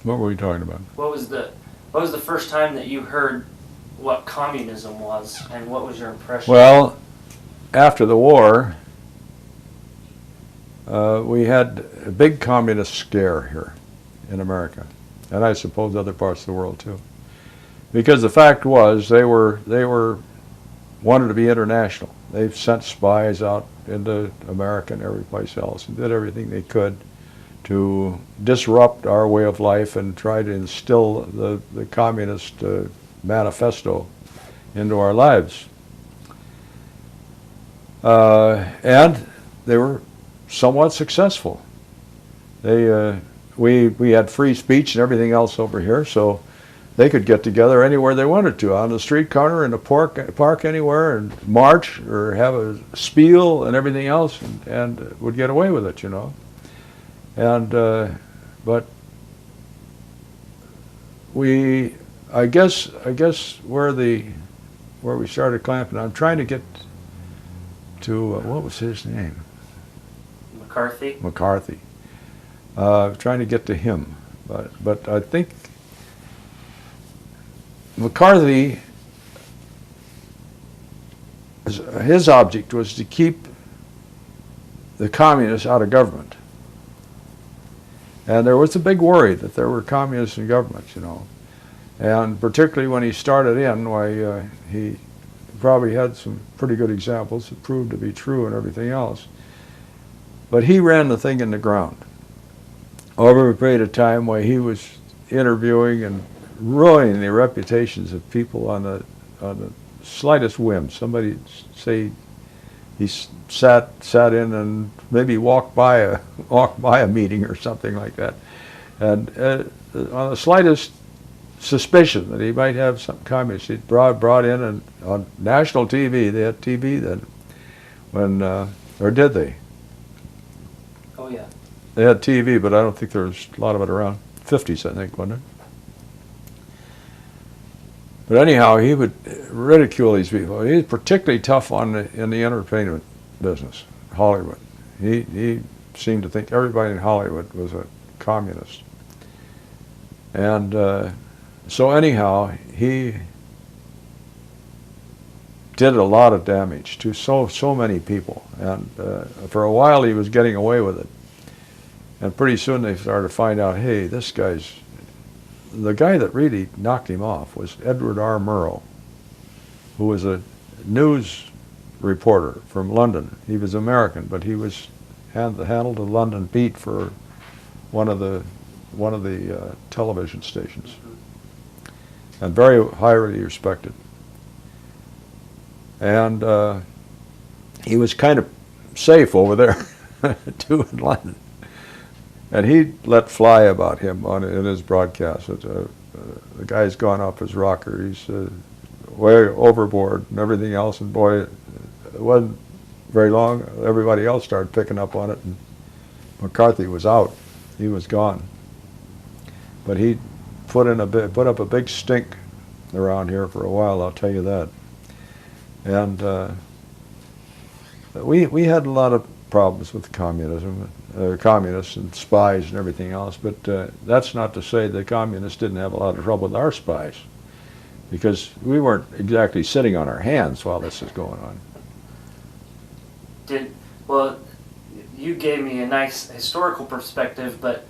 What were we talking about? What was the first time that you heard what communism was, and what was your impression? Well, after the war, we had a big communist scare here in America, and I suppose other parts of the world too. Because the fact was, they wanted to be international. They sent spies out into America and every place else, and did everything they could to disrupt our way of life and try to instill the communist manifesto into our lives. And they were somewhat successful. We had free speech and everything else over here, so they could get together anywhere they wanted to, on the street corner, in the park anywhere, and march or have a spiel and everything else, and would get away with it, you know. And but I guess where we started clamping, I'm trying to get to what was his name? McCarthy. McCarthy. Trying to get to him, but I think McCarthy, his object was to keep the communists out of government. And there was a big worry that there were communists in government, you know. And particularly when he started in, why he probably had some pretty good examples that proved to be true and everything else. But he ran the thing in the ground. Over a period of time, while he was interviewing and ruining the reputations of people on the slightest whim. Somebody say he sat in and maybe walked by a meeting or something like that, and on the slightest suspicion that he might have some communist, he brought in, and on national TV, they had TV then, when or did they? Oh yeah. They had TV, but I don't think there was a lot of it around. 50s, I think, wasn't it? But anyhow, he would ridicule these people. He was particularly tough in the entertainment business, Hollywood. He seemed to think everybody in Hollywood was a communist. And so anyhow, he did a lot of damage to so many people. And for a while, he was getting away with it. And pretty soon they started to find out, hey, the guy that really knocked him off was Edward R. Murrow, who was a news reporter from London. He was American, but he was handled the London beat for one of the television stations, and very highly respected. And he was kind of safe over there too in London. And he let fly about him in his broadcast. The guy's gone off his rocker. He's way overboard and everything else. And boy, it wasn't very long. Everybody else started picking up on it, and McCarthy was out. He was gone. But he put up a big stink around here for a while, I'll tell you that. And we had a lot of problems with communism, communists and spies and everything else, but that's not to say the communists didn't have a lot of trouble with our spies, because we weren't exactly sitting on our hands while this is going on. Well, you gave me a nice historical perspective, but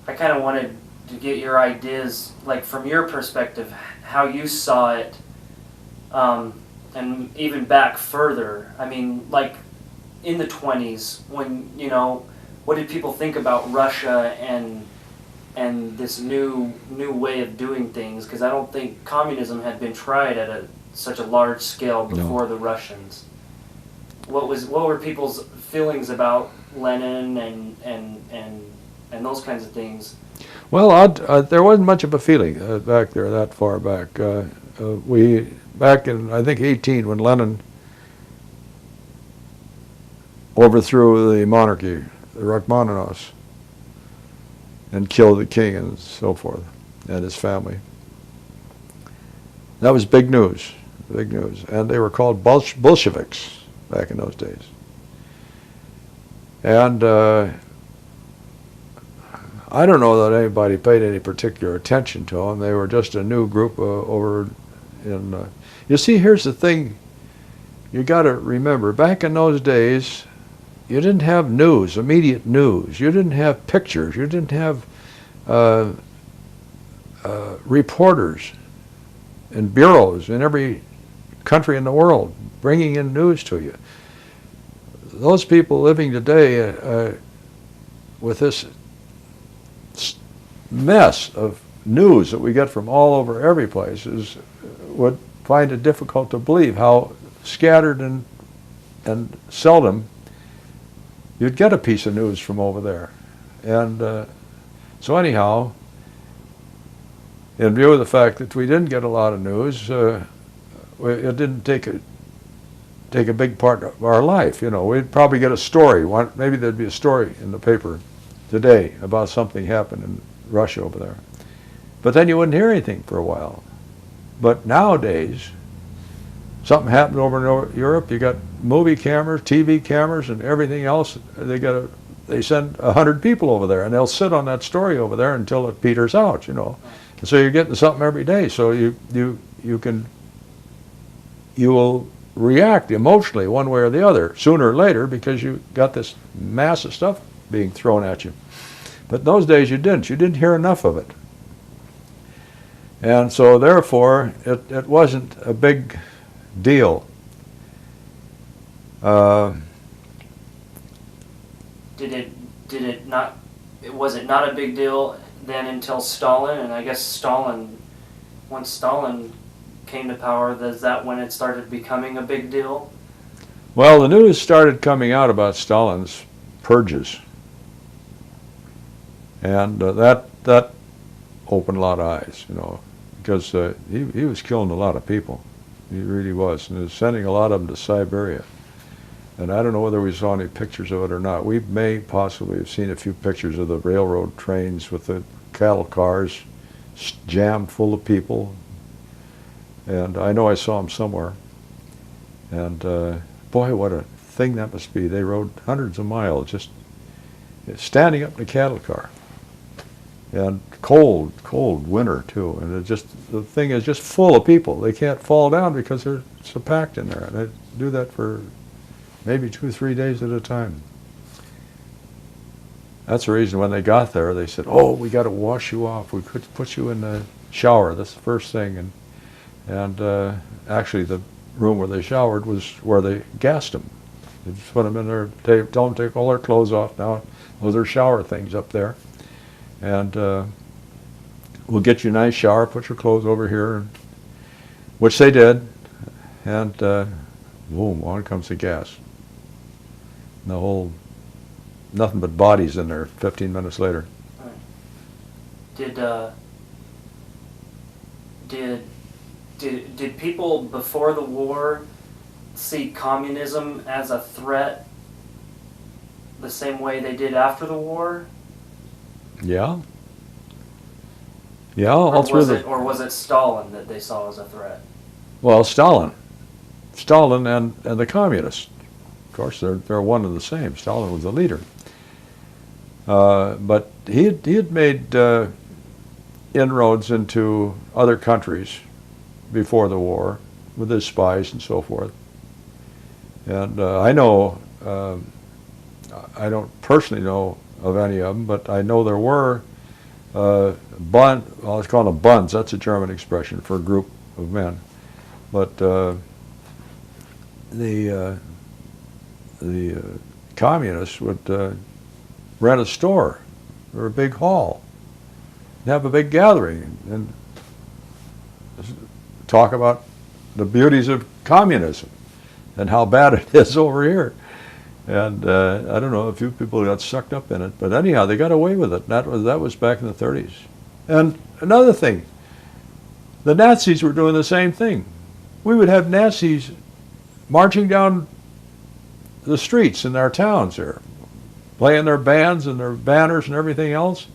I kind of wanted to get your ideas, like from your perspective, how you saw it, and even back further. I mean, like in the 20s, when, you know, what did people think about Russia and this new way of doing things? Because I don't think communism had been tried at such a large scale before the Russians. What were people's feelings about Lenin and those kinds of things? Well, there wasn't much of a feeling back there that far back. Back in, I think, 18, when Lenin overthrew the monarchy, the Rachmaninoffs, and killed the king and so forth, and his family. That was big news, and they were called Bolsheviks back in those days. And I don't know that anybody paid any particular attention to them. They were just a new group over in. You see, here's the thing. You got to remember, back in those days, you didn't have news, immediate news. You didn't have pictures. You didn't have reporters and bureaus in every country in the world bringing in news to you. Those people living today with this mess of news that we get from all over every place would find it difficult to believe how scattered and seldom you'd get a piece of news from over there. And so anyhow, in view of the fact that we didn't get a lot of news, it didn't take a big part of our life. You know, we'd probably get a story. Maybe there'd be a story in the paper today about something happened in Russia over there. But then you wouldn't hear anything for a while. But nowadays, something happened over in Europe, you got movie cameras, TV cameras, and everything else. They send 100 people over there, and they'll sit on that story over there until it peters out, you know. And so you're getting something every day. So you will react emotionally one way or the other sooner or later because you got this mass of stuff being thrown at you. But in those days you didn't. You didn't hear enough of it. And so therefore it wasn't a big deal. Was it not a big deal then until Stalin? And I guess once Stalin came to power, is that when it started becoming a big deal? Well, the news started coming out about Stalin's purges. And that opened a lot of eyes, you know, because he was killing a lot of people. He really was. And he was sending a lot of them to Siberia. And I don't know whether we saw any pictures of it or not. We may possibly have seen a few pictures of the railroad trains with the cattle cars jammed full of people. And I know I saw them somewhere. And boy, what a thing that must be. They rode hundreds of miles just standing up in a cattle car. And cold winter too. And the thing is just full of people. They can't fall down because they're so packed in there. And they do that for maybe 2 or 3 days at a time. That's the reason when they got there, they said, "Oh, we got to wash you off. We could put you in the shower." That's the first thing. And actually, the room where they showered was where they gassed them. They just put them in there, tell them to take all their clothes off. Now, those are shower things up there. And we'll get you a nice shower, put your clothes over here, which they did. And boom, on comes the gas. And nothing but bodies in there 15 minutes later. Did people before the war see communism as a threat the same way they did after the war? Yeah. Yeah, all through or was it Stalin that they saw as a threat? Well, Stalin and the communists. Of course, they're one and the same. Stalin was the leader. But he had made inroads into other countries before the war with his spies and so forth. And I know, I don't personally know of any of them, but I know there were let's call them bunds. That's a German expression for a group of men. But the communists would rent a store or a big hall and have a big gathering and talk about the beauties of communism and how bad it is over here. And I don't know, a few people got sucked up in it, but anyhow, they got away with it. That was back in the 30s. And another thing, the Nazis were doing the same thing. We would have Nazis marching down the streets in our towns here, playing their bands and their banners and everything else.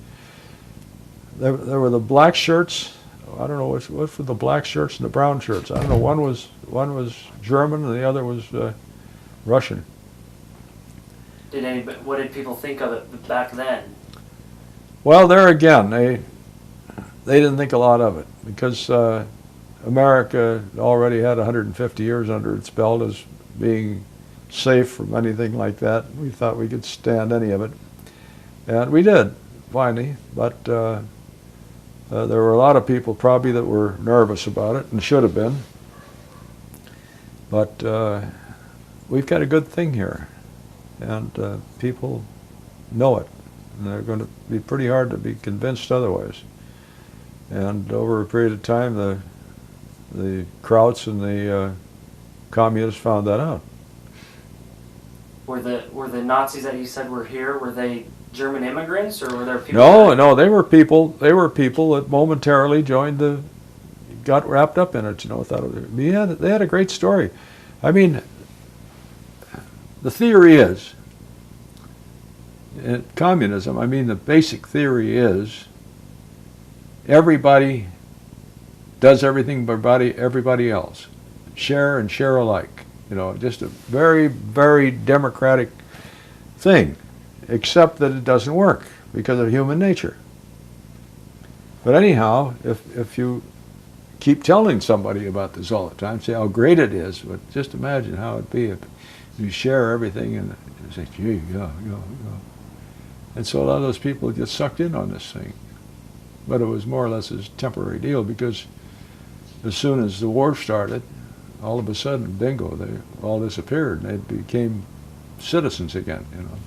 There were the black shirts. I don't know what were the black shirts and the brown shirts. I don't know. One was German and the other was Russian. What did people think of it back then? Well, there again, they didn't think a lot of it because America already had 150 years under its belt as being safe from anything like that. We thought we could stand any of it, and we did finally. But there were a lot of people probably that were nervous about it and should have been. But we've got a good thing here, and people know it, and they're going to be pretty hard to be convinced otherwise. And over a period of time, the Krauts and the communists found that out. Were the Nazis that you said were here, were they German immigrants, or were there people? No, they were people. They were people that momentarily got wrapped up in it. You know, they had a great story. I mean, the theory is in communism. I mean, the basic theory is everybody does everything by everybody else, share and share alike. You know, just a very, very democratic thing, except that it doesn't work because of human nature. But anyhow, if you keep telling somebody about this all the time, say how great it is, but just imagine how it'd be if you share everything and say, gee, yeah. And so a lot of those people get sucked in on this thing. But it was more or less a temporary deal because as soon as the war started, all of a sudden, bingo, they all disappeared and they became citizens again, you know.